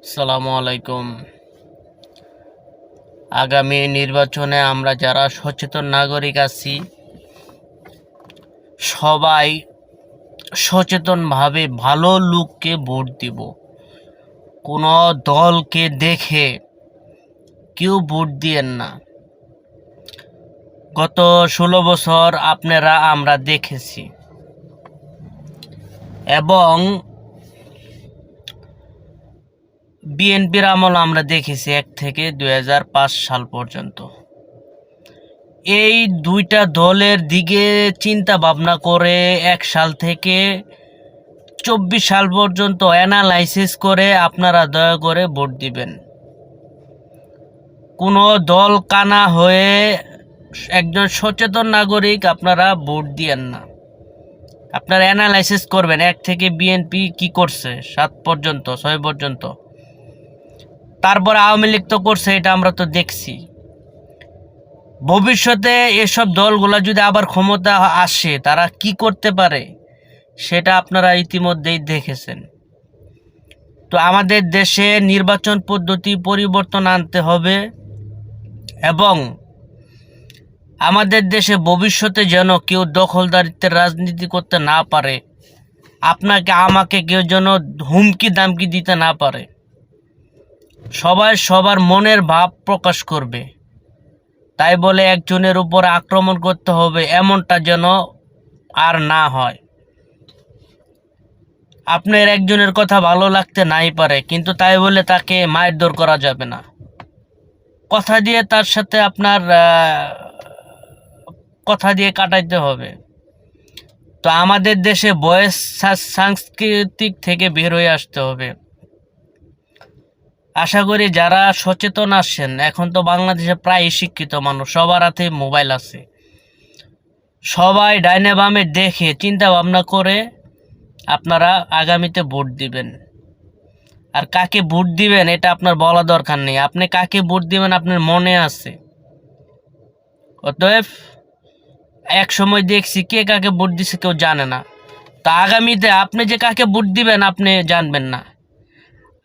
আসসালামু আলাইকুম। আগামী নির্বাচনে আমরা যারা সচেতন নাগরিক আছি, সবাই সচেতনভাবে ভালো লোককে ভোট দিব। কোনো দলকে দেখে কেউ ভোট দিয়েন না। গত 16 বছর আমরা দেখেছি, এবং বিএনপির আমল আমরা দেখেছি 1 থেকে 2005 সাল পর্যন্ত। এই দুইটা দলের দিকে চিন্তা ভাবনা করে 1 সাল থেকে 24 সাল পর্যন্ত অ্যানালাইসিস করে আপনারা দয়া করে ভোট দিবেন। কোনো দল কানা হয়ে একজন সচেতন নাগরিক আপনারা ভোট দিয়েন না। আপনারা অ্যানালাইসিস করবেন 1 থেকে বিএনপি কি করছে 7 পর্যন্ত 6 পর্যন্ত, তারপর আওয়ামী লীগ তো করছে, এটা আমরা তো দেখছি। ভবিষ্যতে এসব দলগুলো যদি আবার ক্ষমতা আসে তারা কি করতে পারে সেটা আপনারা ইতিমধ্যেই দেখেছেন। তো আমাদের দেশে নির্বাচন পদ্ধতি পরিবর্তন আনতে হবে, এবং আমাদের দেশে ভবিষ্যতে যেন কেউ দখলদারিত্বের রাজনীতি করতে না পারে, আপনাকে আমাকে কেউ যেন হুমকি দামকি দিতে না পারে। সবাই সবার মনের ভাব প্রকাশ করবে, তাই বলে একজনের উপর আক্রমণ করতে হবে এমনটা যেন আর না হয়। আপনার একজনের কথা ভালো লাগতে নাই পারে, কিন্তু তাই বলে তাকে মারধর করা যাবে না। কথা দিয়ে তার সাথে আপনার কথা দিয়ে কাটাইতে হবে। তো আমাদের দেশে বয়স সাংস্কৃতিক থেকে বের হয়ে আসতে হবে। আশা করি যারা সচেতন আছেন, এখন তো বাংলাদেশে প্রায় শিক্ষিত মানুষ, সবার হাতে মোবাইল আছে, সবাই ডাইনে বামে দেখে চিন্তা ভাবনা করে আপনারা আগামীতে ভোট দিবেন। আর কাকে ভোট দিবেন এটা আপনার বলা দরকার নেই, আপনি কাকে ভোট দিবেন আপনার মনে আছে। অতএব এক সময় দেখছি কে কাকে ভোট দিছে কেউ জানে না, তা আগামীতে আপনি যে কাকে ভোট দিবেন আপনি জানবেন না।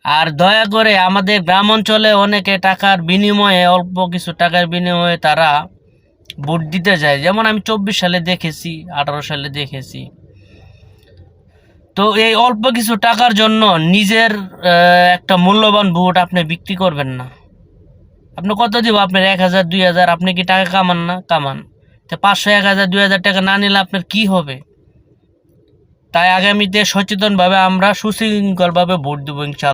আর দয়া করে আমাদের গ্রাম অঞ্চলে অনেকে টাকার বিনিময়ে, অল্প কিছু টাকার বিনিময়ে তারা ভোট দিতে যায়, যেমন আমি 24 সালে দেখেছি, 18 সালে দেখেছি। তো এই অল্প কিছু টাকার জন্য নিজের একটা মূল্যবান ভোট আপনি বিক্রি করবেন না। আপনি কত দিব, আপনার 1000 2000, আপনি কি টাকা কামান না? কামান। তো 500 1000 2000 টাকা না নিলে আপনার কি হবে? তাই আগামীতে সচেতনভাবে আমরা সুশৃঙ্খলভাবে ভোট দেবো ইনশাআল্লাহ।